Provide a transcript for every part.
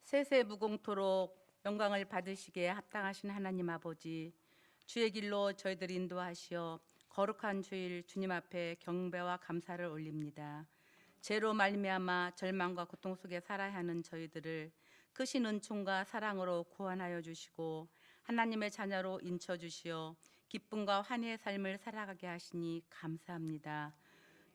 세세 무공토록 영광을 받으시기에 합당하신 하나님 아버지, 주의 길로 저희들 인도하시어 거룩한 주일 주님 앞에 경배와 감사를 올립니다. 죄로 말미암아 절망과 고통 속에 살아야 하는 저희들을 크신 은총과 사랑으로 구원하여 주시고 하나님의 자녀로 인쳐 주시어 기쁨과 환희의 삶을 살아가게 하시니 감사합니다.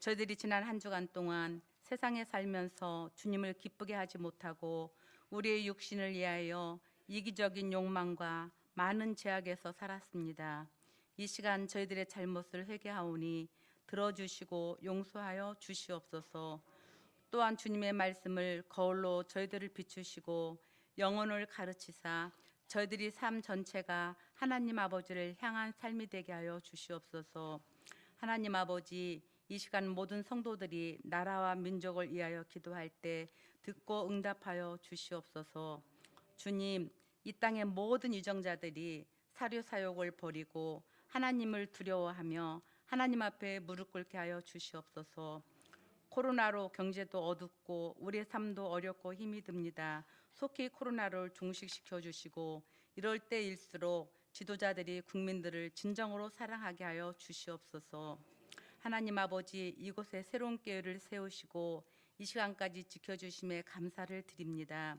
저희들이 지난 한 주간 동안 세상에 살면서 주님을 기쁘게 하지 못하고 우리의 육신을 위하여 이기적인 욕망과 많은 제약에서 살았습니다. 이 시간 저희들의 잘못을 회개하오니 들어주시고 용서하여 주시옵소서. 또한 주님의 말씀을 거울로 저희들을 비추시고 영혼을 가르치사 저희들이 삶 전체가 하나님 아버지를 향한 삶이 되게 하여 주시옵소서. 하나님 아버지, 이 시간 모든 성도들이 나라와 민족을 위하여 기도할 때 듣고 응답하여 주시옵소서. 주님, 이 땅의 모든 유정자들이 사료 사욕을 버리고 하나님을 두려워하며 하나님 앞에 무릎 꿇게 하여 주시옵소서. 코로나로 경제도 어둡고 우리의 삶도 어렵고 힘이 듭니다. 속히 코로나를 종식시켜 주시고 이럴 때일수록 지도자들이 국민들을 진정으로 사랑하게 하여 주시옵소서. 하나님 아버지, 이곳에 새로운 교회를 세우시고 이 시간까지 지켜주심에 감사를 드립니다.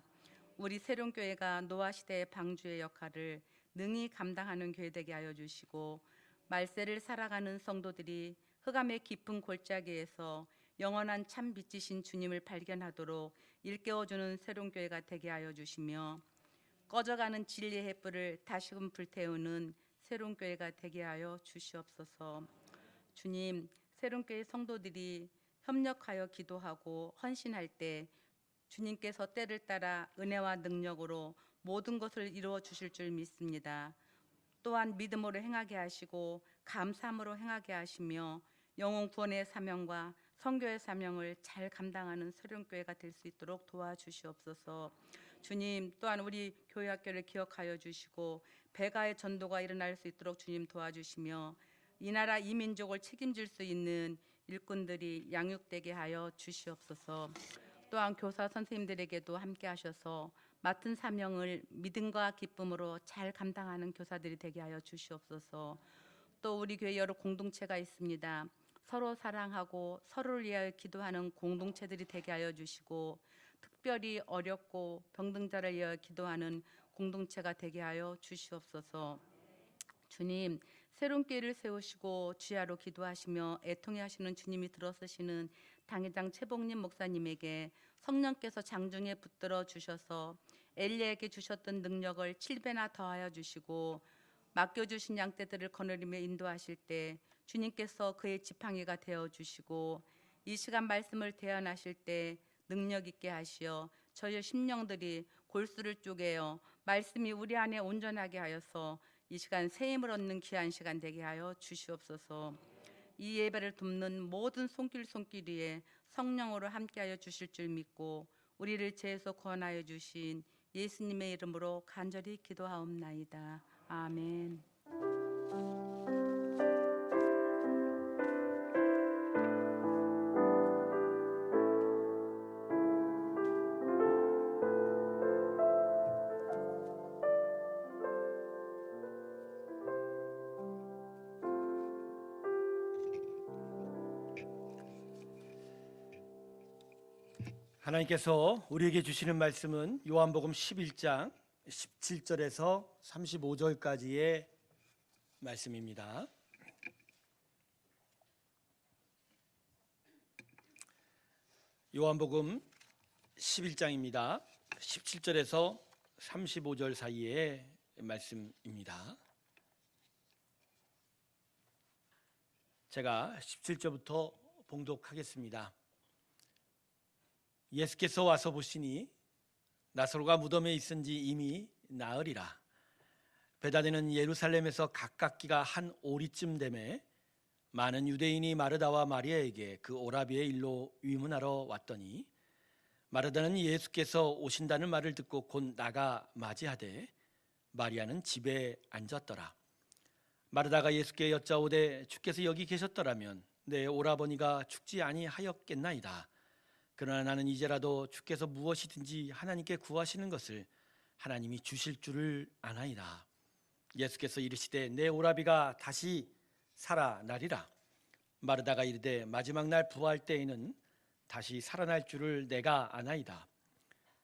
우리 새로운 교회가 노아 시대의 방주의 역할을 능히 감당하는 교회 되게 하여 주시고 말세를 살아가는 성도들이 흑암의 깊은 골짜기에서 영원한 참 빛이신 주님을 발견하도록 일깨워주는 새로운 교회가 되게 하여 주시며 꺼져가는 진리의 햇불을 다시금 불태우는 새로운 교회가 되게 하여 주시옵소서. 주님, 새로운 교회 성도들이 협력하여 기도하고 헌신할 때 주님께서 때를 따라 은혜와 능력으로 모든 것을 이루어 주실 줄 믿습니다. 또한 믿음으로 행하게 하시고 감사함으로 행하게 하시며 영혼 구원의 사명과 선교의 사명을 잘 감당하는 새로운 교회가 될 수 있도록 도와주시옵소서. 주님, 또한 우리 교회 학교를 기억하여 주시고 배가의 전도가 일어날 수 있도록 주님 도와주시며 이 나라 이 민족을 책임질 수 있는 일꾼들이 양육되게 하여 주시옵소서. 또한 교사 선생님들에게도 함께 하셔서 맡은 사명을 믿음과 기쁨으로 잘 감당하는 교사들이 되게 하여 주시옵소서. 또 우리 교회 여러 공동체가 있습니다. 서로 사랑하고 서로를 위하여 기도하는 공동체들이 되게 하여 주시고 특별히 어렵고 병등자를 위하여 기도하는 공동체가 되게 하여 주시옵소서. 주님, 새로운 교회를 세우시고 주야로 기도하시며 애통해 하시는 주님이 들어서시는 당회장 최복림 목사님에게 성령께서 장중에 붙들어 주셔서 엘리에게 주셨던 능력을 7배나 더하여 주시고 맡겨주신 양떼들을 거느리며 인도하실 때 주님께서 그의 지팡이가 되어 주시고 이 시간 말씀을 대언하실 때 능력 있게 하시어 저희 심령들이 골수를 쪼개어 말씀이 우리 안에 온전하게 하여서 이 시간 새 힘을 얻는 귀한 시간 되게 하여 주시옵소서. 이 예배를 돕는 모든 손길 위에 성령으로 함께하여 주실 줄 믿고 우리를 죄에서 구원하여 주신 예수님의 이름으로 간절히 기도하옵나이다. 아멘. 하나님께서 우리에게 주시는 말씀은 요한복음 11장 17절에서 35절까지의 말씀입니다. 요한복음 11장입니다. 17절에서 35절 사이의 말씀입니다. 제가 17절부터 봉독하겠습니다. 예수께서 와서 보시니 나사로가 무덤에 있은지 이미 나으리라. 베다니는 예루살렘에서 가깝기가 한 오리쯤 되매 많은 유대인이 마르다와 마리아에게 그 오라비의 일로 위문하러 왔더니 마르다는 예수께서 오신다는 말을 듣고 곧 나가 맞이하되 마리아는 집에 앉았더라. 마르다가 예수께 여짜오되 주께서 여기 계셨더라면 내 오라버니가 죽지 아니하였겠나이다. 그러나 나는 이제라도 주께서 무엇이든지 하나님께 구하시는 것을 하나님이 주실 줄을 아나이다. 예수께서 이르시되 내 오라비가 다시 살아나리라. 마르다가 이르되 마지막 날 부활 때에는 다시 살아날 줄을 내가 아나이다.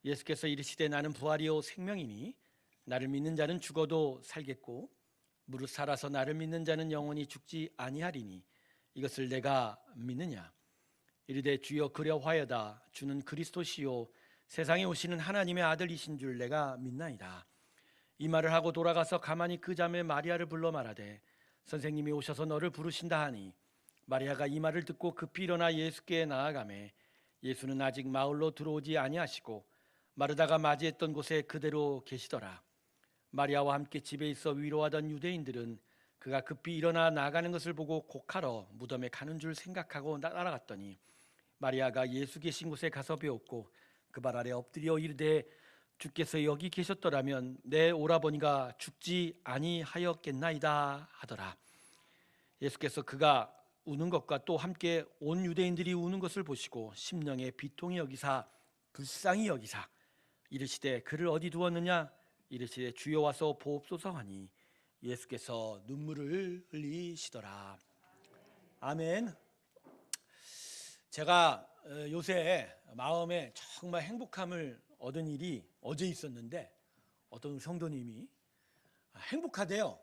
예수께서 이르시되 나는 부활이요 생명이니 나를 믿는 자는 죽어도 살겠고 무릇 살아서 나를 믿는 자는 영원히 죽지 아니하리니 이것을 내가 믿느냐. 이르되 주여 그려하여다. 주는 그리스도시요 세상에 오시는 하나님의 아들이신 줄 내가 믿나이다. 이 말을 하고 돌아가서 가만히 그 자매 마리아를 불러 말하되 선생님이 오셔서 너를 부르신다 하니 마리아가 이 말을 듣고 급히 일어나 예수께 나아가매 예수는 아직 마을로 들어오지 아니하시고 마르다가 맞이했던 곳에 그대로 계시더라. 마리아와 함께 집에 있어 위로하던 유대인들은 그가 급히 일어나 나가는 것을 보고 곡하러 무덤에 가는 줄 생각하고 날아갔더니 마리아가 예수 계신 곳에 가서 배웠고 그 발 아래 엎드려 이르되 주께서 여기 계셨더라면 내 오라버니가 죽지 아니하였겠나이다 하더라. 예수께서 그가 우는 것과 또 함께 온 유대인들이 우는 것을 보시고 심령에 비통히 여기사 불쌍히 여기사 이르시되 그를 어디 두었느냐. 이르시되 주여 와서 보옵소서 하니 예수께서 눈물을 흘리시더라. 아멘. 제가 요새 마음에 정말 행복함을 얻은 일이 어제 있었는데 어떤 성도님이 행복하대요.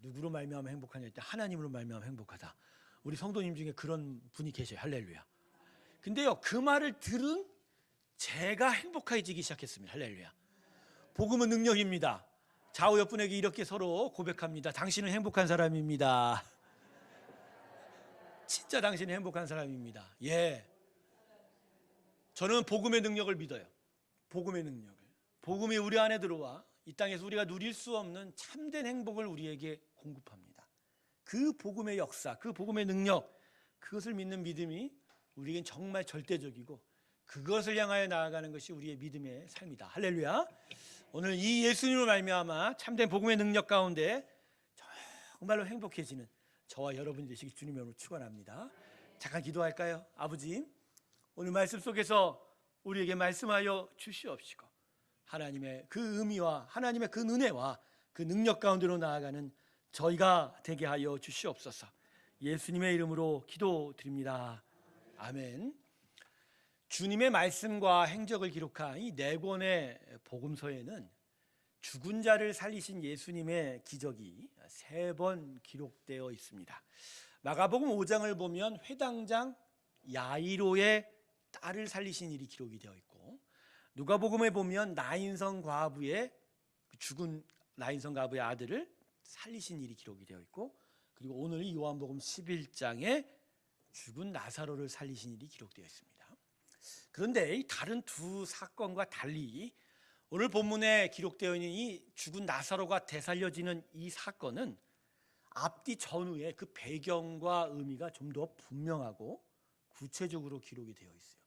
누구로 말미암아 행복하냐 했더니 하나님으로 말미암아 행복하다. 우리 성도님 중에 그런 분이 계셔요. 할렐루야. 근데요 그 말을 들은 제가 행복해지기 시작했습니다. 할렐루야. 복음은 능력입니다. 좌우 옆분에게 이렇게 서로 고백합니다. 당신은 행복한 사람입니다. 진짜 당신은 행복한 사람입니다. 예, 저는 복음의 능력을 믿어요. 복음의 능력을. 복음이 우리 안에 들어와 이 땅에서 우리가 누릴 수 없는 참된 행복을 우리에게 공급합니다. 그 복음의 역사, 그 복음의 능력, 그것을 믿는 믿음이 우리에겐 정말 절대적이고 그것을 향하여 나아가는 것이 우리의 믿음의 삶이다. 할렐루야. 오늘 이 예수님으로 말미암아 참된 복음의 능력 가운데 정말로 행복해지는 저와 여러분이 되시기 주님의 이름으로 축원합니다. 잠깐 기도할까요? 아버지, 오늘 말씀 속에서 우리에게 말씀하여 주시옵시고 하나님의 그 의미와 하나님의 그 은혜와 그 능력 가운데로 나아가는 저희가 되게 하여 주시옵소서. 예수님의 이름으로 기도드립니다. 아멘. 주님의 말씀과 행적을 기록한 이 네 권의 복음서에는 죽은 자를 살리신 예수님의 기적이 3번 기록되어 있습니다. 마가복음 5장을 보면 회당장 야이로의 딸을 살리신 일이 기록이 되어 있고, 누가복음에 보면 나인성 과부의 죽은 나인성 과부의 아들을 살리신 일이 기록이 되어 있고, 그리고 오늘 요한복음 11장에 죽은 나사로를 살리신 일이 기록되어 있습니다. 그런데 이 다른 두 사건과 달리 오늘 본문에 기록되어 있는 이 죽은 나사로가 되살려지는 이 사건은 앞뒤 전후의 그 배경과 의미가 좀 더 분명하고 구체적으로 기록이 되어 있어요.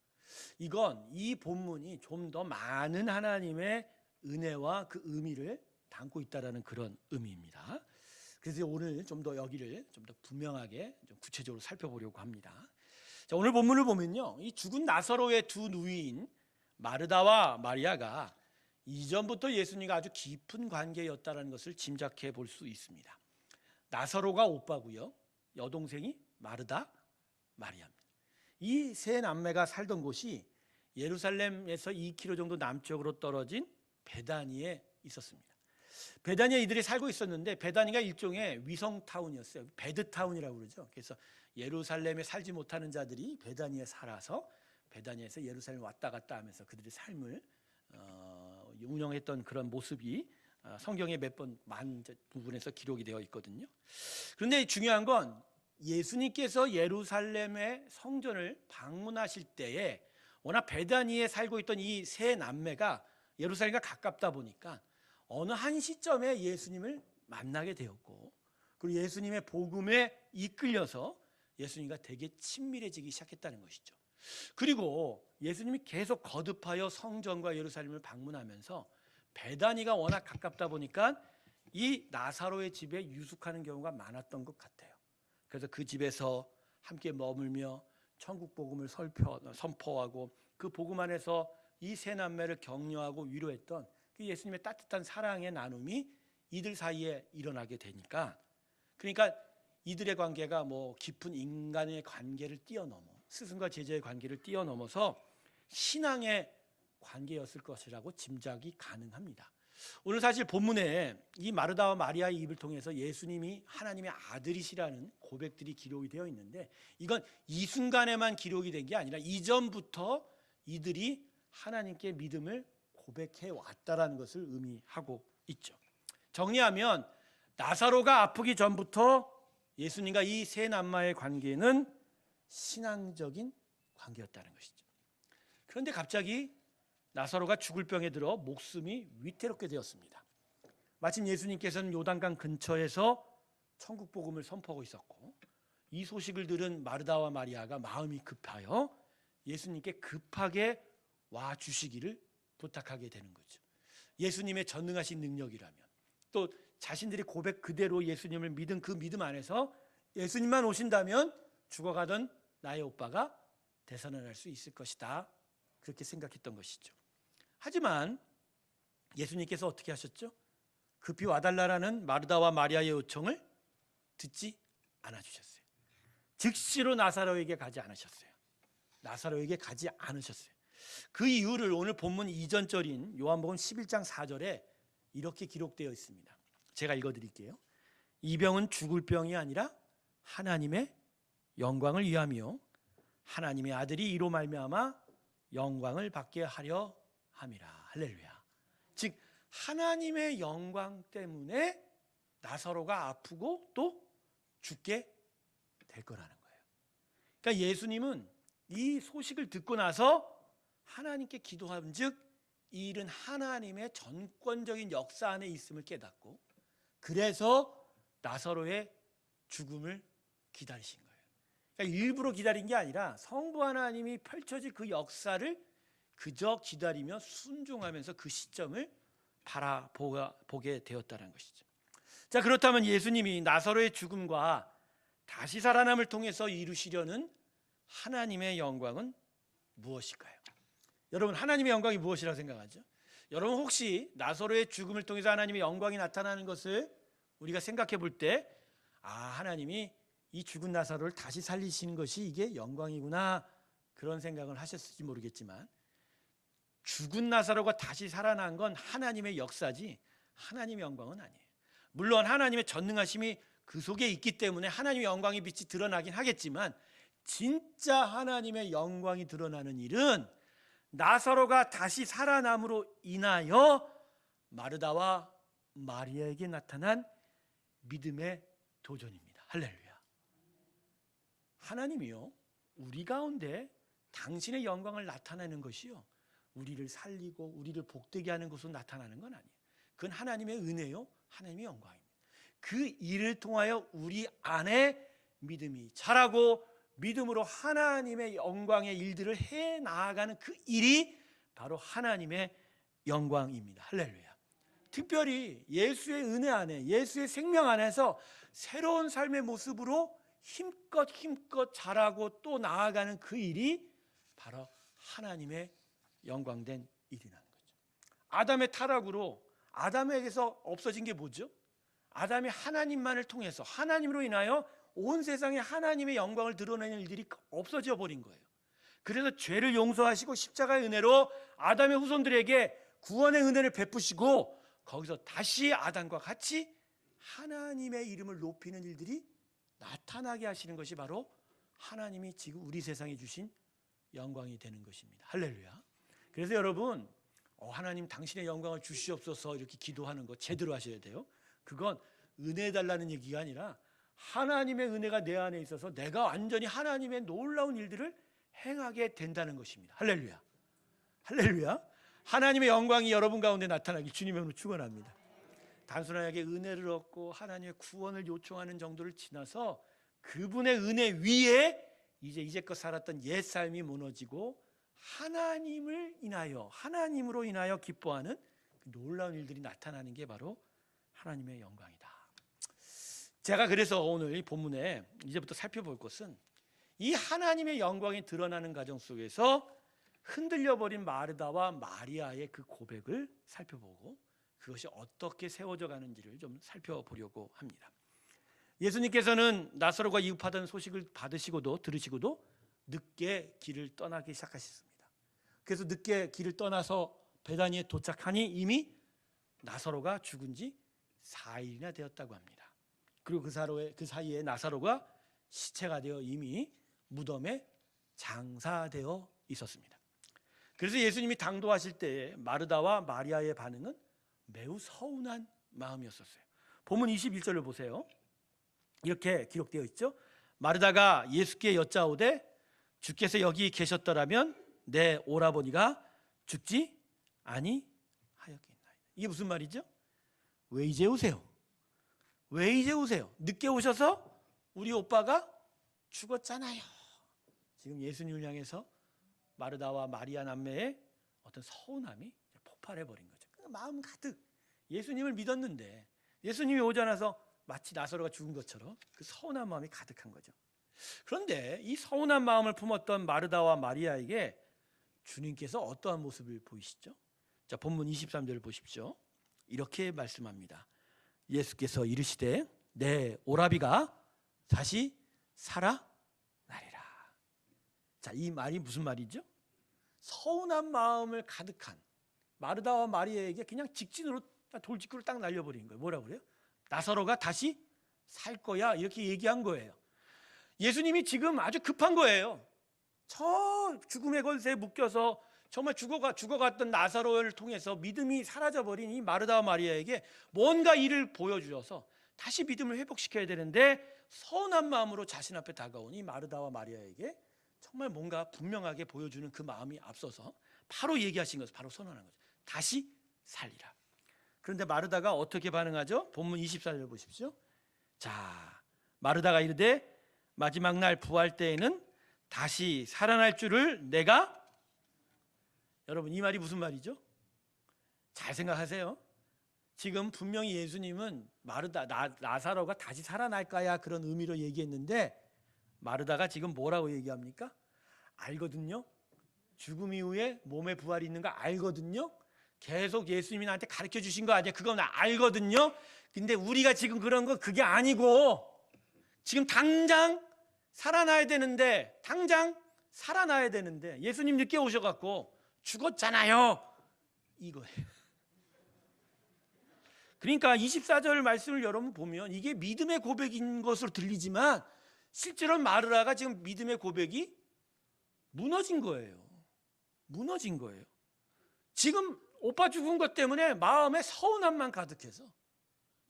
이건 이 본문이 좀 더 많은 하나님의 은혜와 그 의미를 담고 있다라는 그런 의미입니다. 그래서 오늘 좀 더 여기를 좀 더 분명하게 좀 구체적으로 살펴보려고 합니다. 자, 오늘 본문을 보면요, 이 죽은 나사로의 두 누이인 마르다와 마리아가 이전부터 예수님과 아주 깊은 관계였다는 것을 짐작해 볼 수 있습니다. 나사로가 오빠고요, 여동생이 마르다, 마리아입니다. 이 세 남매가 살던 곳이 예루살렘에서 2km 정도 남쪽으로 떨어진 베다니에 있었습니다. 베다니에 이들이 살고 있었는데 베다니가 일종의 위성타운이었어요. 배드타운이라고 그러죠. 그래서 예루살렘에 살지 못하는 자들이 베다니에 살아서 베다니에서 예루살렘 왔다 갔다 하면서 그들의 삶을 운영했던 그런 모습이 성경에 몇 번 많은 부분에서 기록이 되어 있거든요. 그런데 중요한 건 예수님께서 예루살렘의 성전을 방문하실 때에 워낙 베다니에 살고 있던 이 세 남매가 예루살렘과 가깝다 보니까 어느 한 시점에 예수님을 만나게 되었고, 그리고 예수님의 복음에 이끌려서 예수님과 되게 친밀해지기 시작했다는 것이죠. 그리고 예수님이 계속 거듭하여 성전과 예루살렘을 방문하면서 베다니가 워낙 가깝다 보니까 이 나사로의 집에 유숙하는 경우가 많았던 것 같아요. 그래서 그 집에서 함께 머물며 천국 복음을 선포하고 그 복음 안에서 이 세 남매를 격려하고 위로했던 그 예수님의 따뜻한 사랑의 나눔이 이들 사이에 일어나게 되니까, 그러니까 이들의 관계가 뭐 깊은 인간의 관계를 뛰어넘어 스승과 제자의 관계를 뛰어넘어서 신앙의 관계였을 것이라고 짐작이 가능합니다. 오늘 사실 본문에 이 마르다와 마리아의 입을 통해서 예수님이 하나님의 아들이시라는 고백들이 기록이 되어 있는데, 이건 이 순간에만 기록이 된 게 아니라 이전부터 이들이 하나님께 믿음을 고백해 왔다라는 것을 의미하고 있죠. 정리하면 나사로가 아프기 전부터 예수님과 이 세 남마의 관계는 신앙적인 관계였다는 것이죠. 그런데 갑자기 나사로가 죽을 병에 들어 목숨이 위태롭게 되었습니다. 마침 예수님께서는 요단강 근처에서 천국 복음을 선포하고 있었고, 이 소식을 들은 마르다와 마리아가 마음이 급하여 예수님께 급하게 와 주시기를 부탁하게 되는 거죠. 예수님의 전능하신 능력이라면, 또 자신들이 고백 그대로 예수님을 믿은 그 믿음 안에서 예수님만 오신다면 죽어가던 나의 오빠가 되살아날 수 있을 것이다, 그렇게 생각했던 것이죠. 하지만 예수님께서 어떻게 하셨죠? 급히 와달라라는 마르다와 마리아의 요청을 듣지 않아 주셨어요. 즉시로 나사로에게 가지 않으셨어요. 나사로에게 가지 않으셨어요. 그 이유를 오늘 본문 이전절인 요한복음 11장 4절에 이렇게 기록되어 있습니다. 제가 읽어드릴게요. 이 병은 죽을 병이 아니라 하나님의 영광을 위함이요 하나님의 아들이 이로 말미암아 영광을 받게 하려 함이라. 할렐루야. 즉 하나님의 영광 때문에 나사로가 아프고 또 죽게 될 거라는 거예요. 그러니까 예수님은 이 소식을 듣고 나서 하나님께 기도한즉 이 일은 하나님의 전권적인 역사 안에 있음을 깨닫고, 그래서 나사로의 죽음을 기다리신 거예요. 그러니까 일부러 기다린 게 아니라 성부 하나님이 펼쳐질 그 역사를 그저 기다리며 순종하면서 그 시점을 바라보게 되었다는 것이죠. 자, 그렇다면 예수님이 나사로의 죽음과 다시 살아남을 통해서 이루시려는 하나님의 영광은 무엇일까요? 여러분, 하나님의 영광이 무엇이라고 생각하죠? 여러분, 혹시 나사로의 죽음을 통해서 하나님의 영광이 나타나는 것을 우리가 생각해 볼 때, 하나님이 이 죽은 나사로를 다시 살리시는 것이 이게 영광이구나, 그런 생각을 하셨을지 모르겠지만, 죽은 나사로가 다시 살아난 건 하나님의 역사지 하나님의 영광은 아니에요. 물론 하나님의 전능하심이 그 속에 있기 때문에 하나님의 영광의 빛이 드러나긴 하겠지만, 진짜 하나님의 영광이 드러나는 일은 나사로가 다시 살아남으로 인하여 마르다와 마리아에게 나타난 믿음의 도전입니다. 할렐루야. 하나님이요, 우리 가운데 당신의 영광을 나타내는 것이요, 우리를 살리고 우리를 복되게 하는 것으로 나타나는 건 아니에요. 그건 하나님의 은혜요, 하나님의 영광입니다. 그 일을 통하여 우리 안에 믿음이 자라고 믿음으로 하나님의 영광의 일들을 해 나아가는 그 일이 바로 하나님의 영광입니다. 할렐루야. 특별히 예수의 은혜 안에, 예수의 생명 안에서 새로운 삶의 모습으로 힘껏 자라고 또 나아가는 그 일이 바로 하나님의 영광된 일이라는 거죠. 아담의 타락으로 아담에게서 없어진 게 뭐죠? 아담이 하나님만을 통해서, 하나님으로 인하여 온 세상에 하나님의 영광을 드러내는 일들이 없어져 버린 거예요. 그래서 죄를 용서하시고 십자가의 은혜로 아담의 후손들에게 구원의 은혜를 베푸시고, 거기서 다시 아담과 같이 하나님의 이름을 높이는 일들이 나타나게 하시는 것이 바로 하나님이 지금 우리 세상에 주신 영광이 되는 것입니다. 할렐루야. 그래서 여러분, 하나님 당신의 영광을 주시옵소서 이렇게 기도하는 거 제대로 하셔야 돼요. 그건 은혜 달라는 얘기가 아니라 하나님의 은혜가 내 안에 있어서 내가 완전히 하나님의 놀라운 일들을 행하게 된다는 것입니다. 할렐루야. 할렐루야. 하나님의 영광이 여러분 가운데 나타나기 주님의 이름으로 축원합니다. 단순하게 은혜를 얻고 하나님의 구원을 요청하는 정도를 지나서 그분의 은혜 위에 이제껏 살았던 옛 삶이 무너지고 하나님을 인하여, 하나님으로 인하여 기뻐하는 그 놀라운 일들이 나타나는 게 바로 하나님의 영광이다. 제가 그래서 오늘 이 본문에 이제부터 살펴볼 것은 이 하나님의 영광이 드러나는 과정 속에서 흔들려버린 마르다와 마리아의 그 고백을 살펴보고 그것이 어떻게 세워져 가는지를 좀 살펴보려고 합니다. 예수님께서는 나사로가 이급하다는 소식을 받으시고도 들으시고도 늦게 길을 떠나기 시작하셨습니다. 그래서 늦게 길을 떠나서 베다니에 도착하니 이미 나사로가 죽은 지 4일이나 되었다고 합니다. 그리고 그 사이에 나사로가 시체가 되어 이미 무덤에 장사되어 있었습니다. 그래서 예수님이 당도하실 때에 마르다와 마리아의 반응은 매우 서운한 마음이었었어요. 본문 21절을 보세요. 이렇게 기록되어 있죠. 마르다가 예수께 여짜오되 주께서 여기 계셨더라면 내 오라버니가 죽지 아니하였겠나이다. 이게 무슨 말이죠? 왜 이제 오세요? 왜 이제 오세요? 늦게 오셔서 우리 오빠가 죽었잖아요. 지금 예수님을 향해서 마르다와 마리아 남매의 어떤 서운함이 폭발해버린 거죠. 마음 가득 예수님을 믿었는데 예수님이 오지 않아서 마치 나사로가 죽은 것처럼 그 서운한 마음이 가득한 거죠. 그런데 이 서운한 마음을 품었던 마르다와 마리아에게 주님께서 어떠한 모습을 보이시죠? 자, 본문 23절을 보십시오. 이렇게 말씀합니다. 예수께서 이르시되 내 오라비가 다시 살아나리라. 자, 이 말이 무슨 말이죠? 서운한 마음을 가득한 마르다와 마리아에게 그냥 직진으로 돌직구를 딱 날려버린 거예요. 뭐라고 그래요? 나사로가 다시 살 거야 이렇게 얘기한 거예요. 예수님이 지금 아주 급한 거예요. 저 죽음의 권세에 묶여서 정말 죽어갔던 나사로를 통해서 믿음이 사라져버린 이 마르다와 마리아에게 뭔가 일을 보여주셔서 다시 믿음을 회복시켜야 되는데 서운한 마음으로 자신 앞에 다가온 이 마르다와 마리아에게 정말 뭔가 분명하게 보여주는 그 마음이 앞서서 바로 얘기하신 것을 바로 선언한 거죠. 다시 살리라. 그런데 마르다가 어떻게 반응하죠? 본문 24절 보십시오. 자, 마르다가 이르되 마지막 날 부활 때에는 다시 살아날 줄을 내가. 여러분, 이 말이 무슨 말이죠? 잘 생각하세요. 지금 분명히 예수님은 나사로가 다시 살아날 거야 그런 의미로 얘기했는데 마르다가 지금 뭐라고 얘기합니까? 알거든요. 죽음 이후에 몸의 부활이 있는 거 알거든요. 계속 예수님이 나한테 가르쳐 주신 거 아니야? 그건 알거든요. 근데 우리가 지금 그런 거 그게 아니고 지금 당장 살아나야 되는데 예수님 늦게 오셔갖고 죽었잖아요. 이거예요. 그러니까 24절 말씀을 여러분 보면 이게 믿음의 고백인 것으로 들리지만 실제로 마르다가 지금 믿음의 고백이 무너진 거예요. 무너진 거예요. 지금 오빠 죽은 것 때문에 마음에 서운함만 가득해서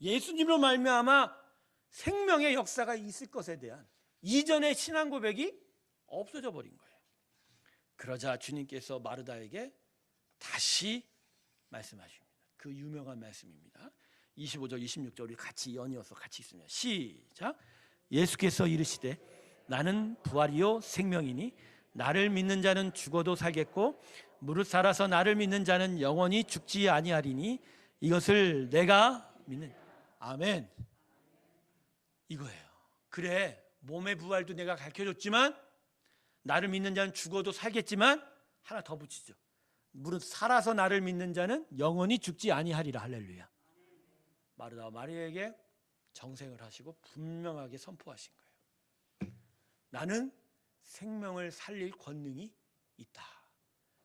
예수님으로 말미암아 생명의 역사가 있을 것에 대한 이전의 신앙 고백이 없어져 버린 거예요. 그러자 주님께서 마르다에게 다시 말씀하십니다. 그 유명한 말씀입니다. 25절 26절 우리 같이 연이어서 같이 있습니다. 시작. 예수께서 이르시되 나는 부활이요 생명이니 나를 믿는 자는 죽어도 살겠고 무릇 살아서 나를 믿는 자는 영원히 죽지 아니하리니 이것을 내가 믿는. 아멘. 이거예요. 그래, 몸의 부활도 내가 가르쳐줬지만 나를 믿는 자는 죽어도 살겠지만 하나 더 붙이죠. 무릇 살아서 나를 믿는 자는 영원히 죽지 아니하리라. 할렐루야. 마르다와 마리아에게 정생을 하시고 분명하게 선포하신 거예요. 나는 생명을 살릴 권능이 있다.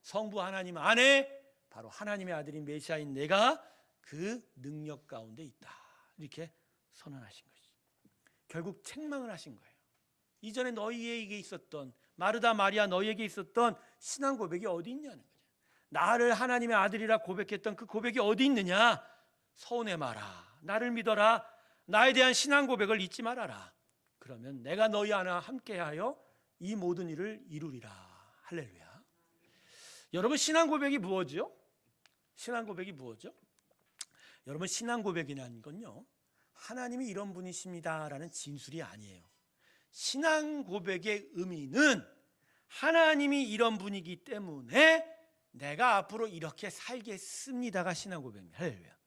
성부 하나님 안에 바로 하나님의 아들인 메시아인 내가 그 능력 가운데 있다. 이렇게 선언하신 것이죠. 결국 책망을 하신 거예요. 이전에 너희에게 있었던 마르다 마리아 너희에게 있었던 신앙 고백이 어디 있냐는 거죠. 나를 하나님의 아들이라 고백했던 그 고백이 어디 있느냐. 서운해 마라. 나를 믿어라. 나에 대한 신앙 고백을 잊지 말아라. 그러면 내가 너희 안에 함께하여 이 모든 일을 이루리라. 할렐루야. 여러분, 신앙 고백이 무엇이죠? 신앙 고백이 무엇이죠? 여러분, 신앙 고백이라는 건요, 하나님이 이런 분이십니다라는 진술이 아니에요. 신앙 고백의 의미는 하나님이 이런 분이기 때문에 내가 앞으로 이렇게 살겠습니다가 신앙 고백입니다. 할렐루야.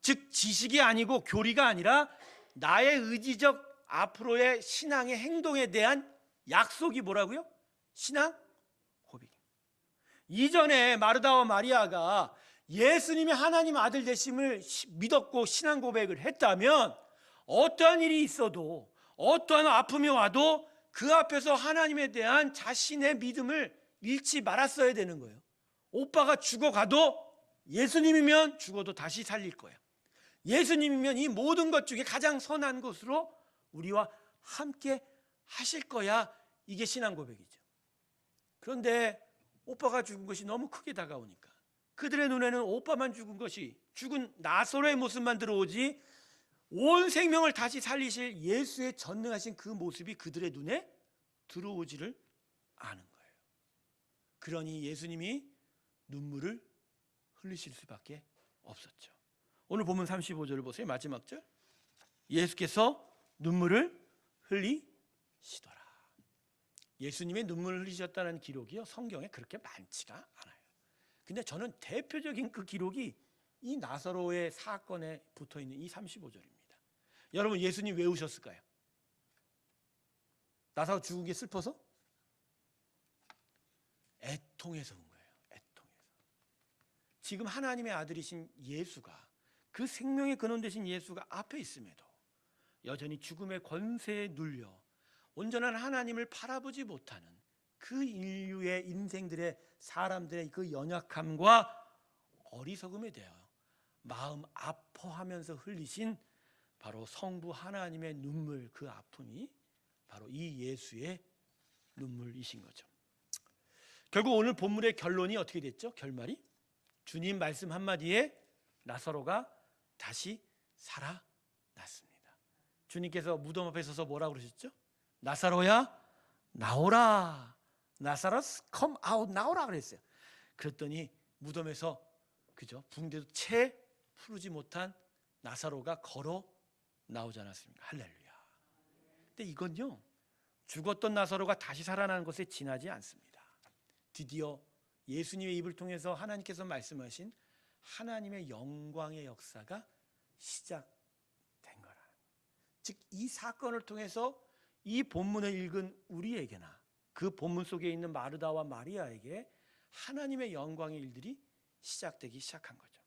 즉 지식이 아니고 교리가 아니라 나의 의지적 앞으로의 신앙의 행동에 대한 약속이 뭐라고요? 신앙 고백. 이전에 마르다와 마리아가 예수님이 하나님 아들 되심을 믿었고 신앙 고백을 했다면 어떠한 일이 있어도 어떠한 아픔이 와도 그 앞에서 하나님에 대한 자신의 믿음을 잃지 말았어야 되는 거예요. 오빠가 죽어가도 예수님이면 죽어도 다시 살릴 거야. 예수님이면 이 모든 것 중에 가장 선한 것으로 우리와 함께 하실 거야. 이게 신앙 고백이죠. 그런데 오빠가 죽은 것이 너무 크게 다가오니까 그들의 눈에는 오빠만 죽은 나사로의 모습만 들어오지 온 생명을 다시 살리실 예수의 전능하신 그 모습이 그들의 눈에 들어오지를 않은 거예요. 그러니 예수님이 눈물을 흘리실 수밖에 없었죠. 오늘 본문 35절을 보세요. 마지막 절. 예수께서 눈물을 흘리시더라. 예수님의 눈물을 흘리셨다는 기록이요, 성경에 그렇게 많지가 않아요. 근데 저는 대표적인 그 기록이 이 나사로의 사건에 붙어있는 이 35절입니다. 여러분, 예수님 왜 우셨을까요? 나사로 죽은 게 슬퍼서? 애통해서 운 거예요. 애통해서. 지금 하나님의 아들이신 예수가, 그 생명의 근원 되신 예수가 앞에 있음에도 여전히 죽음의 권세에 눌려 온전한 하나님을 바라보지 못하는 그 인류의 인생들의, 사람들의 그 연약함과 어리석음에 대하여 마음 아파하면서 흘리신 바로 성부 하나님의 눈물, 그 아픔이 바로 이 예수의 눈물이신 거죠. 결국 오늘 본문의 결론이 어떻게 됐죠? 결말이 주님 말씀 한마디에 나사로가 다시 살아났습니다. 주님께서 무덤 앞에 서서 뭐라고 그러셨죠? 나사로야 나오라. 나사로스 come out, 나오라 그랬어요. 그랬더니 무덤에서 그죠? 붕대도 채 푸르지 못한 나사로가 걸어 나오지 않았습니까? 할렐루야. 근데 이건요, 죽었던 나사로가 다시 살아나는 것에 지나지 않습니다. 드디어 예수님의 입을 통해서 하나님께서 말씀하신 하나님의 영광의 역사가 시작된 거라는, 즉 이 사건을 통해서 이 본문을 읽은 우리에게나 그 본문 속에 있는 마르다와 마리아에게 하나님의 영광의 일들이 시작되기 시작한 거죠.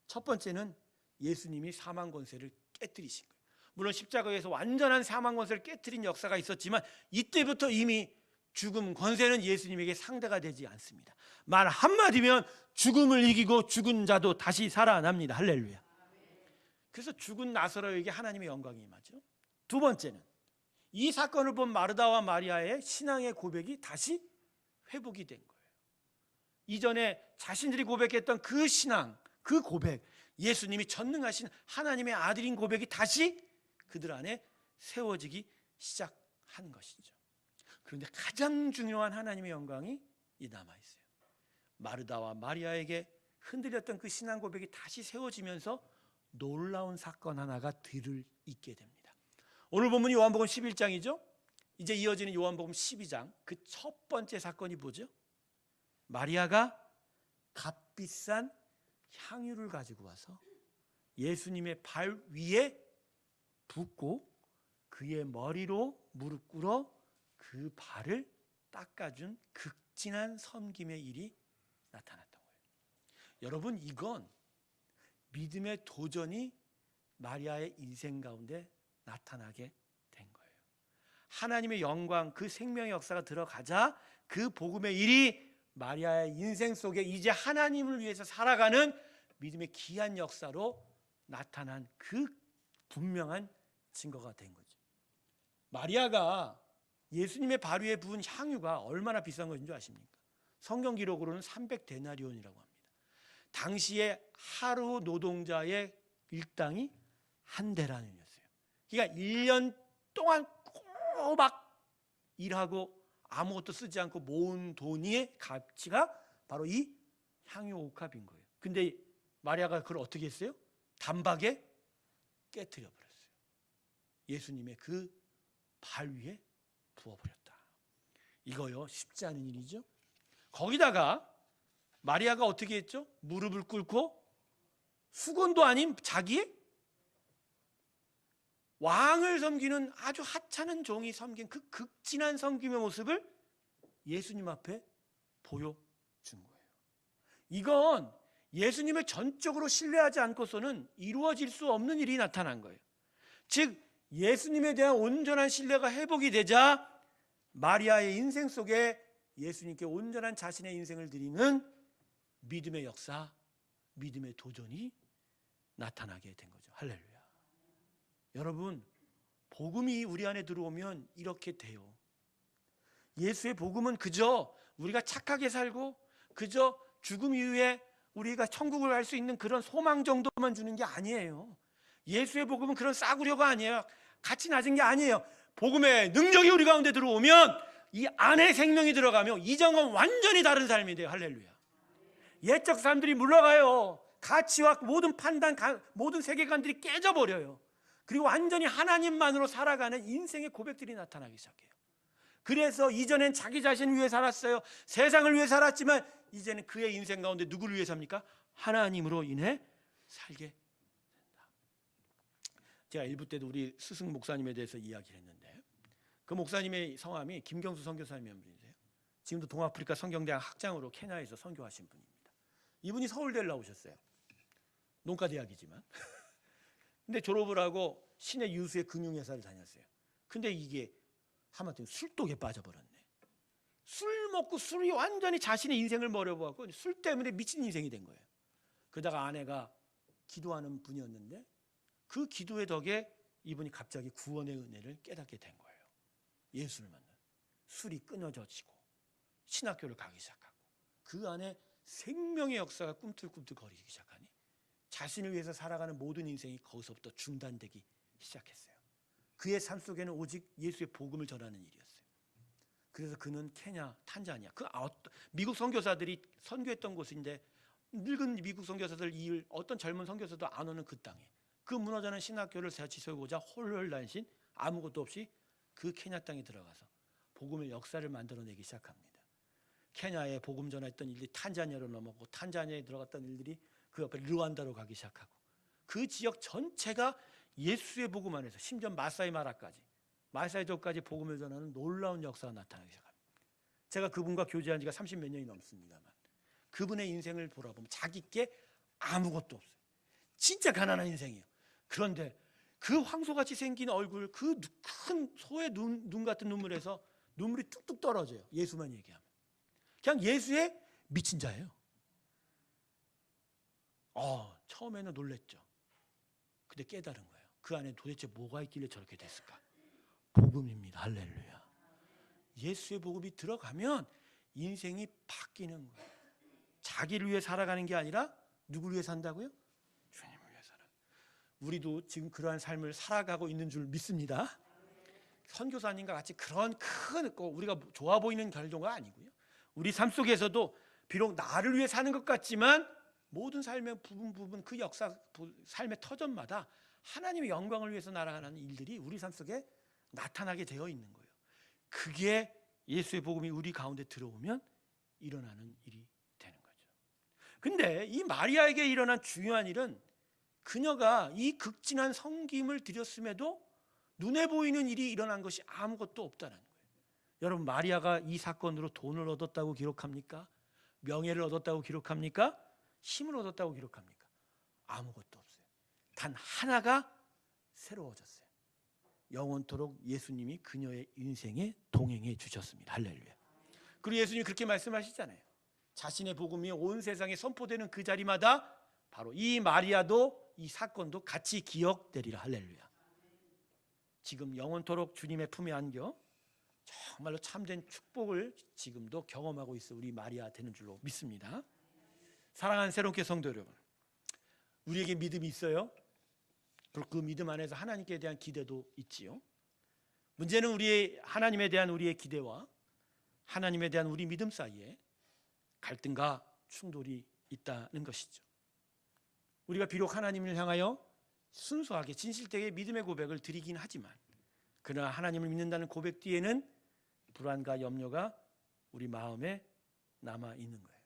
첫 번째는 예수님이 사망 권세를 깨뜨리신 거예요. 물론 십자가에서 완전한 사망 권세를 깨뜨린 역사가 있었지만 이때부터 이미 죽음 권세는 예수님에게 상대가 되지 않습니다. 말 한마디면 죽음을 이기고 죽은 자도 다시 살아납니다. 할렐루야. 그래서 죽은 나사로에게 하나님의 영광이 임하죠. 두 번째는 이 사건을 본 마르다와 마리아의 신앙의 고백이 다시 회복이 된 거예요. 이전에 자신들이 고백했던 그 신앙, 그 고백, 예수님이 전능하신 하나님의 아들인 고백이 다시 그들 안에 세워지기 시작한 것이죠. 그런데 가장 중요한 하나님의 영광이 남아있어요. 마르다와 마리아에게 흔들렸던 그 신앙 고백이 다시 세워지면서 놀라운 사건 하나가 뒤를 잇게 됩니다. 오늘 본문이 요한복음 11장이죠. 이제 이어지는 요한복음 12장, 그 첫 번째 사건이 뭐죠? 마리아가 값비싼 향유를 가지고 와서 예수님의 발 위에 붓고 그의 머리로 무릎 꿇어 그 발을 닦아준 극진한 섬김의 일이 나타났던 거예요. 여러분, 이건 믿음의 도전이 마리아의 인생 가운데 나타나게 된 거예요. 하나님의 영광, 그 생명의 역사가 들어가자 그 복음의 일이 마리아의 인생 속에 이제 하나님을 위해서 살아가는 믿음의 귀한 역사로 나타난 그 분명한 증거가 된 거죠. 마리아가 예수님의 발 위에 부은 향유가 얼마나 비싼 것인 줄 아십니까? 성경 기록으로는 300데나리온이라고 합니다. 당시에 하루 노동자의 일당이 한 데나리온이었어요. 그러니까 1년 동안 꼬박 일하고 아무것도 쓰지 않고 모은 돈의 가치가 바로 이 향유 옥합인 거예요. 근데 마리아가 그걸 어떻게 했어요? 단박에 깨트려 버렸어요. 예수님의 그 발 위에 부어버렸다. 이거요, 쉽지 않은 일이죠. 거기다가 마리아가 어떻게 했죠? 무릎을 꿇고 수건도 아닌 자기의 왕을 섬기는 아주 하찮은 종이 섬긴 그 극진한 섬김의 모습을 예수님 앞에 보여준 거예요. 이건 예수님을 전적으로 신뢰하지 않고서는 이루어질 수 없는 일이 나타난 거예요. 즉 예수님에 대한 온전한 신뢰가 회복이 되자 마리아의 인생 속에 예수님께 온전한 자신의 인생을 드리는 믿음의 역사, 믿음의 도전이 나타나게 된 거죠. 할렐루야. 여러분, 복음이 우리 안에 들어오면 이렇게 돼요. 예수의 복음은 그저 우리가 착하게 살고 그저 죽음 이후에 우리가 천국을 갈 수 있는 그런 소망 정도만 주는 게 아니에요. 예수의 복음은 그런 싸구려가 아니에요. 같이 낮은 게 아니에요. 복음의 능력이 우리 가운데 들어오면 이 안에 생명이 들어가며 이전과 완전히 다른 삶이 돼요. 할렐루야. 옛적 사람들이 물러가요. 가치와 모든 판단, 모든 세계관들이 깨져버려요. 그리고 완전히 하나님만으로 살아가는 인생의 고백들이 나타나기 시작해요. 그래서 이전엔 자기 자신을 위해 살았어요. 세상을 위해 살았지만 이제는 그의 인생 가운데 누구를 위해 삽니까? 하나님으로 인해 살게 된다. 제가 1부 때도 우리 스승 목사님에 대해서 이야기를 했는데 그 목사님의 성함이 김경수 선교사님이라는 분이세요. 지금도 동아프리카 성경대학 학장으로 케냐에서 선교하신 분입니다. 이분이 서울대를 나오셨어요. 농가대학이지만 근데 졸업을 하고 시내 유수의 금융회사를 다녔어요. 근데 이게 하마터면 술독에 빠져버렸네. 술 먹고 술이 완전히 자신의 인생을 버려보았고 술 때문에 미친 인생이 된 거예요. 그러다가 아내가 기도하는 분이었는데 그 기도의 덕에 이분이 갑자기 구원의 은혜를 깨닫게 된 거예요. 예수를 만나 술이 끊어져지고 신학교를 가기 시작하고 그 안에 생명의 역사가 꿈틀꿈틀 거리기 시작하니 자신을 위해서 살아가는 모든 인생이 거기서부터 중단되기 시작했어요. 그의 삶 속에는 오직 예수의 복음을 전하는 일이었어요. 그래서 그는 케냐, 탄자니아, 미국 선교사들이 선교했던 곳인데 늙은 미국 선교사들 어떤 젊은 선교사도 안 오는 그 땅에 그 무너져는 신학교를 다시 세우고자 홀홀단신 아무것도 없이 그 케냐 땅에 들어가서 복음의 역사를 만들어내기 시작합니다. 케냐에 복음 전했던 일들이 탄자니아로 넘어가고 탄자니아에 들어갔던 일들이 그 옆에 르완다로 가기 시작하고 그 지역 전체가 예수의 복음 안에서 심지어 마사이 마라까지 마사이족까지 복음을 전하는 놀라운 역사가 나타나기 시작합니다. 제가 그분과 교제한 지가 30몇 년이 넘습니다만 그분의 인생을 돌아보면 자기께 아무것도 없어요. 진짜 가난한 인생이에요. 그런데 그 황소같이 생긴 얼굴, 그 큰 소의 눈 같은 눈물에서 눈물이 뚝뚝 떨어져요. 예수만 얘기하면. 그냥 예수의 미친 자예요. 처음에는 놀랬죠. 근데 깨달은 거예요. 그 안에 도대체 뭐가 있길래 저렇게 됐을까? 복음입니다. 할렐루야. 예수의 복음이 들어가면 인생이 바뀌는 거예요. 자기를 위해 살아가는 게 아니라 누구를 위해 산다고요? 주님을 위해 살아. 우리도 지금 그러한 삶을 살아가고 있는 줄 믿습니다. 선교사님과 같이 그런 큰 우리가 좋아 보이는 결정은 아니고요. 우리 삶 속에서도 비록 나를 위해 사는 것 같지만 모든 삶의 부분 그 역사 삶의 터전마다 하나님의 영광을 위해서 날아가는 일들이 우리 삶 속에 나타나게 되어 있는 거예요. 그게 예수의 복음이 우리 가운데 들어오면 일어나는 일이 되는 거죠. 근데 이 마리아에게 일어난 중요한 일은 그녀가 이 극진한 섬김을 드렸음에도 눈에 보이는 일이 일어난 것이 아무것도 없다는 거예요. 여러분, 마리아가 이 사건으로 돈을 얻었다고 기록합니까? 명예를 얻었다고 기록합니까? 힘을 얻었다고 기록합니까? 아무것도 없어요. 단 하나가 새로워졌어요. 영원토록 예수님이 그녀의 인생에 동행해 주셨습니다. 할렐루야. 그리고 예수님이 그렇게 말씀하시잖아요. 자신의 복음이 온 세상에 선포되는 그 자리마다 바로 이 마리아도 이 사건도 같이 기억되리라. 할렐루야. 지금 영원토록 주님의 품에 안겨 정말로 참된 축복을 지금도 경험하고 있어 우리 마리아 되는 줄로 믿습니다. 사랑하는 새롭게 성도 여러분, 우리에게 믿음이 있어요. 그리고 그 믿음 안에서 하나님께 대한 기대도 있지요. 문제는 우리의 하나님에 대한 우리의 기대와 하나님에 대한 우리 믿음 사이에 갈등과 충돌이 있다는 것이죠. 우리가 비록 하나님을 향하여 순수하게 진실되게 믿음의 고백을 드리긴 하지만 그러나 하나님을 믿는다는 고백 뒤에는 불안과 염려가 우리 마음에 남아 있는 거예요.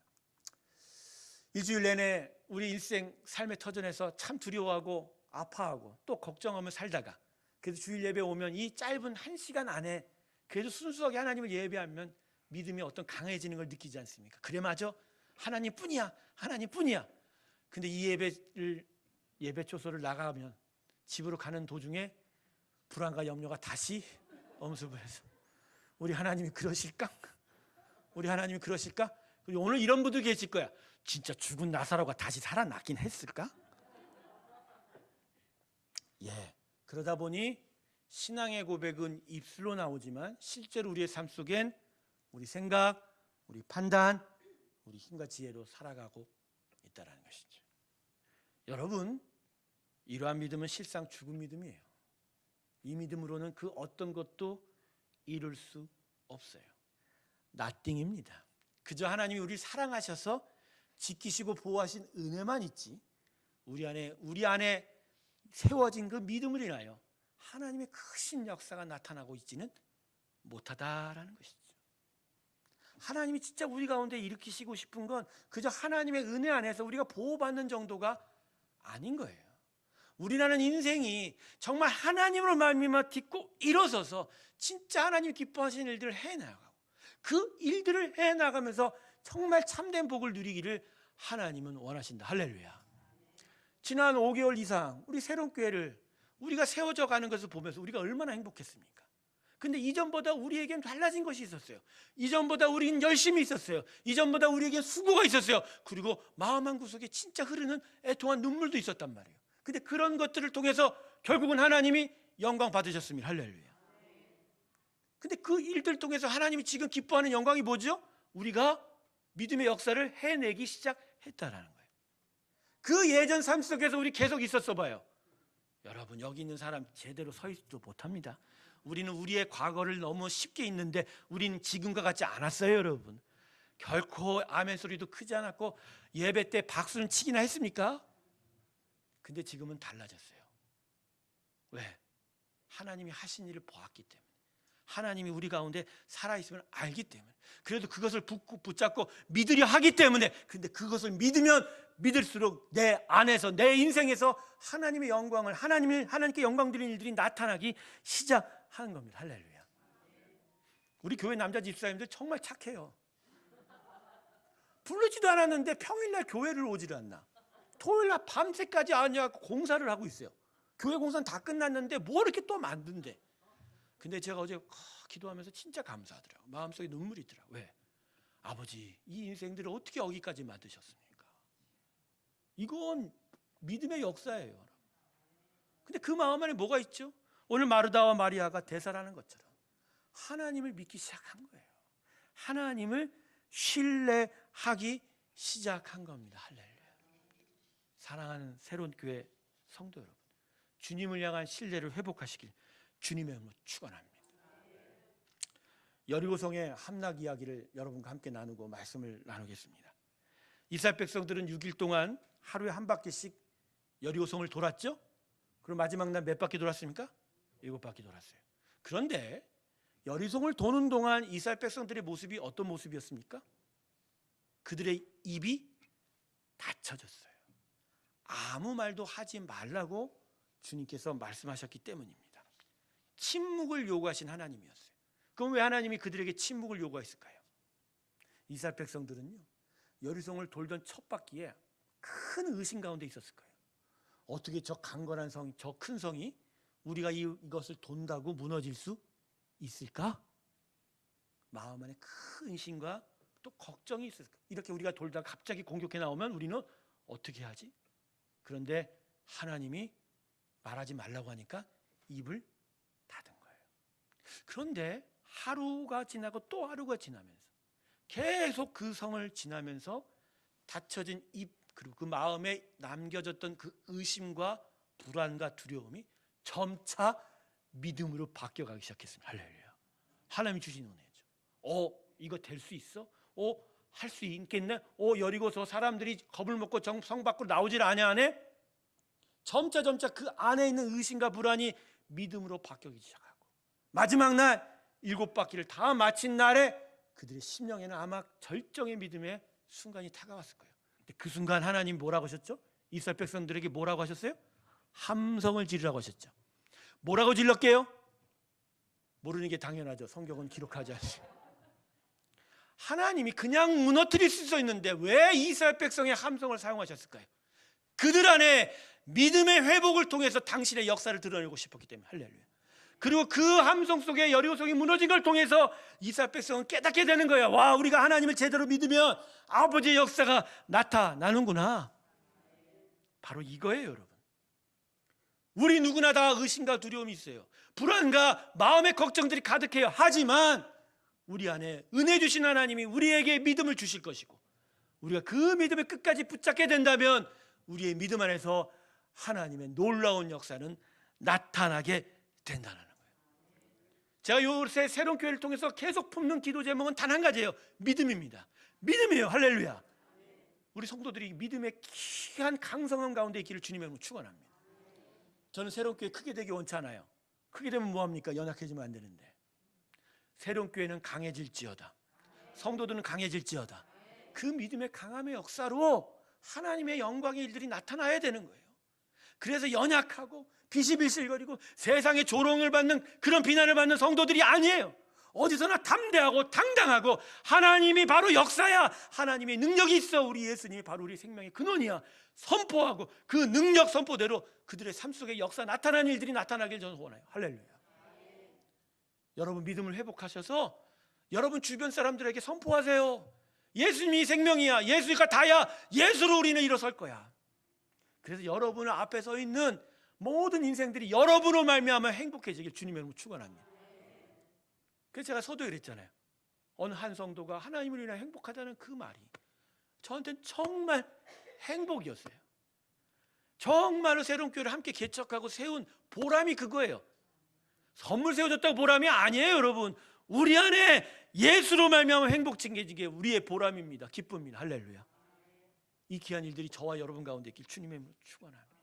일주일 내내 우리 일생 삶의 터전에서 참 두려워하고 아파하고 또 걱정하며 살다가 그래서 주일 예배 오면 이 짧은 1시간 안에 그래도 순수하게 하나님을 예배하면 믿음이 어떤 강해지는 걸 느끼지 않습니까? 그래 맞아. 하나님뿐이야. 하나님뿐이야. 근데 이 예배 초소를 나가면 집으로 가는 도중에 불안과 염려가 다시 엄습을 해서 우리 하나님이 그러실까? 우리 하나님이 그러실까? 그리고 오늘 이런 분들 계실 거야. 진짜 죽은 나사로가 다시 살아났긴 했을까? 예. 그러다 보니 신앙의 고백은 입술로 나오지만 실제로 우리의 삶 속엔 우리 생각, 우리 판단, 우리 힘과 지혜로 살아가고 있다는 것이죠. 여러분, 이러한 믿음은 실상 죽은 믿음이에요. 이 믿음으로는 그 어떤 것도 이룰 수 없어요. nothing입니다. 그저 하나님이 우리를 사랑하셔서 지키시고 보호하신 은혜만 있지 우리 안에 세워진 그 믿음을 인하여 하나님의 크신 역사가 나타나고 있지는 못하다라는 것이죠. 하나님이 진짜 우리 가운데 일으키시고 싶은 건 그저 하나님의 은혜 안에서 우리가 보호받는 정도가 아닌 거예요. 우리라는 인생이 정말 하나님으로 말미암아 딛고 일어서서 진짜 하나님이 기뻐하시는 일들을 해나가고 그 일들을 해나가면서 정말 참된 복을 누리기를 하나님은 원하신다. 할렐루야. 지난 5개월 이상 우리 새로운 교회를 우리가 세워져 가는 것을 보면서 우리가 얼마나 행복했습니까? 근데 이전보다 우리에겐 달라진 것이 있었어요. 이전보다 우리는 열심히 있었어요. 이전보다 우리에게 수고가 있었어요. 그리고 마음 한구석에 진짜 흐르는 애통한 눈물도 있었단 말이에요. 근데 그런 것들을 통해서 결국은 하나님이 영광 받으셨습니다. 할렐루야. 근데 그 일들 통해서 하나님이 지금 기뻐하는 영광이 뭐죠? 우리가 믿음의 역사를 해내기 시작했다라는 거예요. 그 예전 삶 속에서 우리 계속 있었어 봐요. 여러분, 여기 있는 사람 제대로 서 있지도 못합니다. 우리는 우리의 과거를 너무 쉽게 잊는데 우리는 지금과 같지 않았어요. 여러분, 결코 아멘 소리도 크지 않았고 예배 때 박수는 치기나 했습니까? 근데 지금은 달라졌어요. 왜? 하나님이 하신 일을 보았기 때문에, 하나님이 우리 가운데 살아있음을 알기 때문에, 그래도 그것을 붙잡고 믿으려 하기 때문에, 근데 그것을 믿으면 믿을수록 내 안에서, 내 인생에서 하나님의 영광을, 하나님께 영광 드리는 일들이 나타나기 시작하는 겁니다. 할렐루야. 우리 교회 남자 집사님들 정말 착해요. 부르지도 않았는데 평일날 교회를 오지를 않나. 토요일날 밤새까지 앉아서 공사를 하고 있어요. 교회 공사는 다 끝났는데 뭐 이렇게 또 만든대. 근데 제가 어제 기도하면서 진짜 감사하더라고요. 마음속에 눈물이 더라고요. 왜? 아버지, 이 인생들을 어떻게 여기까지 만드셨습니까? 이건 믿음의 역사예요. 근데 그 마음 안에 뭐가 있죠? 오늘 마르다와 마리아가 대사라는 것처럼 하나님을 믿기 시작한 거예요. 하나님을 신뢰하기 시작한 겁니다. 할렐루야. 사랑하는 새로운 교회 성도 여러분, 주님을 향한 신뢰를 회복하시길 주님의 이름으로 축원합니다. 여리고성의 함락 이야기를 여러분과 함께 나누고 말씀을 나누겠습니다. 이스라엘 백성들은 6일 동안 하루에 한 바퀴씩 여리고성을 돌았죠? 그럼 마지막 날 몇 바퀴 돌았습니까? 7바퀴 돌았어요. 그런데 여리고성을 도는 동안 이스라엘 백성들의 모습이 어떤 모습이었습니까? 그들의 입이 닫혀졌어요. 아무 말도 하지 말라고 주님께서 말씀하셨기 때문입니다. 침묵을 요구하신 하나님이었어요. 그럼 왜 하나님이 그들에게 침묵을 요구했을까요? 이스라엘 백성들은요, 여리고성을 돌던 첫 바퀴에 큰 의심 가운데 있었을 거예요. 어떻게 저 강건한 성, 저 큰 성이 우리가 이것을 돈다고 무너질 수 있을까? 마음 안에 큰 의심과 또 걱정이 있었을 거예요. 이렇게 우리가 돌다가 갑자기 공격해 나오면 우리는 어떻게 하지? 그런데 하나님이 말하지 말라고 하니까 입을 닫은 거예요. 그런데 하루가 지나고 또 하루가 지나면서 계속 그 성을 지나면서 닫혀진 입, 그리고 그 마음에 남겨졌던 그 의심과 불안과 두려움이 점차 믿음으로 바뀌어가기 시작했습니다. 할렐루야. 하나님이 주신 은혜죠. 이거 될 수 있어? 할 수 있겠네? 여리고서 사람들이 겁을 먹고 성 밖으로 나오질 않네? 점차 그 안에 있는 의심과 불안이 믿음으로 바뀌기 시작하고, 마지막 날 7바퀴를 다 마친 날에 그들의 심령에는 아마 절정의 믿음의 순간이 다가왔을 거예요. 근데 그 순간 하나님 뭐라고 하셨죠? 이스라엘 백성들에게 뭐라고 하셨어요? 함성을 지르라고 하셨죠. 뭐라고 질렀게요? 모르는 게 당연하죠. 성경은 기록하지 않습니다. 하나님이 그냥 무너뜨릴 수 있는데 왜 이스라엘 백성의 함성을 사용하셨을까요? 그들 안에 믿음의 회복을 통해서 당신의 역사를 드러내고 싶었기 때문에. 할렐루야. 그리고 그 함성 속에 여리고성이 무너진 걸 통해서 이스라엘 백성은 깨닫게 되는 거야. 와, 우리가 하나님을 제대로 믿으면 아버지의 역사가 나타나는구나. 바로 이거예요, 여러분. 우리 누구나 다 의심과 두려움이 있어요. 불안과 마음의 걱정들이 가득해요. 하지만 우리 안에 은혜 주신 하나님이 우리에게 믿음을 주실 것이고, 우리가 그 믿음을 끝까지 붙잡게 된다면 우리의 믿음 안에서 하나님의 놀라운 역사는 나타나게 된다는 거예요. 제가 요새 새로운 교회를 통해서 계속 품는 기도 제목은 단 한 가지예요. 믿음입니다. 믿음이에요. 할렐루야. 우리 성도들이 믿음의 귀한 강성함 가운데 있기를 주님의 이름으로 축원합니다. 저는 새로운 교회 크게 되기 원치 않아요. 크게 되면 뭐합니까? 연약해지면 안 되는데. 새로운 교회는 강해질지어다. 성도들은 강해질지어다. 그 믿음의 강함의 역사로 하나님의 영광의 일들이 나타나야 되는 거예요. 그래서 연약하고 비실비실거리고 세상의 조롱을 받는 그런 비난을 받는 성도들이 아니에요. 어디서나 담대하고 당당하고 하나님이 바로 역사야, 하나님의 능력이 있어, 우리 예수님이 바로 우리 생명의 근원이야 선포하고 그 능력 선포대로 그들의 삶 속에 역사 나타나는 일들이 나타나길 저는 원해요. 할렐루야. 여러분 믿음을 회복하셔서 여러분 주변 사람들에게 선포하세요. 예수님이 생명이야, 예수가 다야, 예수로 우리는 일어설 거야. 그래서 여러분 앞에 서 있는 모든 인생들이 여러분으로 말미암아 행복해지길 주님의 이름으로 축원합니다. 그래서 제가 서두에 그랬잖아요. 어느 한 성도가 하나님을 인하여 행복하다는 그 말이 저한테는 정말 행복이었어요. 정말로 새로운 교회를 함께 개척하고 세운 보람이 그거예요. 선물 세워줬다고 보람이 아니에요, 여러분. 우리 안에 예수로 말미암아 행복 챙겨지게 우리의 보람입니다. 기쁨입니다. 할렐루야. 이 귀한 일들이 저와 여러분 가운데 있길 주님의 이름으로 축원합니다.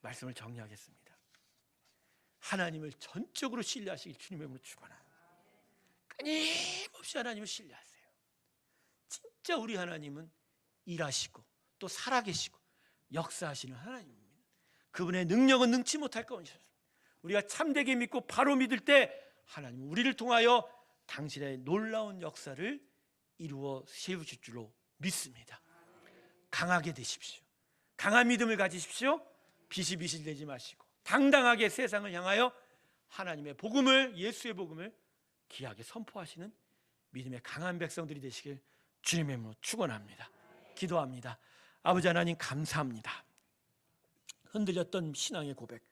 말씀을 정리하겠습니다. 하나님을 전적으로 신뢰하시길 주님의 이름으로 축원합니다. 끊임없이 하나님을 신뢰하세요. 진짜 우리 하나님은 일하시고 또 살아계시고 역사하시는 하나님입니다. 그분의 능력은 능치 못할 것이다. 우리가 참되게 믿고 바로 믿을 때 하나님은 우리를 통하여 당신의 놀라운 역사를 이루어 세우실 줄로 믿습니다. 강하게 되십시오. 강한 믿음을 가지십시오. 비실비실대지 마시고 당당하게 세상을 향하여 하나님의 복음을, 예수의 복음을 귀하게 선포하시는 믿음의 강한 백성들이 되시길 주님의 이름으로 축원합니다. 기도합니다. 아버지 하나님 감사합니다. 흔들렸던 신앙의 고백,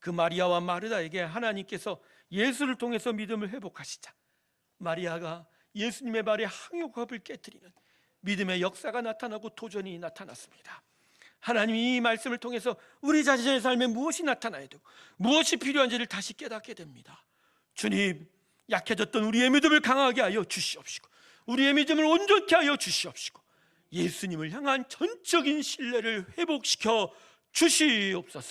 그 마리아와 마르다에게 하나님께서 예수를 통해서 믿음을 회복하시자 마리아가 예수님의 발에 항요합을 깨뜨리는 믿음의 역사가 나타나고 도전이 나타났습니다. 하나님, 이 말씀을 통해서 우리 자신의 삶에 무엇이 나타나야 되고 무엇이 필요한지를 다시 깨닫게 됩니다. 주님, 약해졌던 우리의 믿음을 강하게 하여 주시옵시고 우리의 믿음을 온전케 하여 주시옵시고 예수님을 향한 전적인 신뢰를 회복시켜 주시옵소서.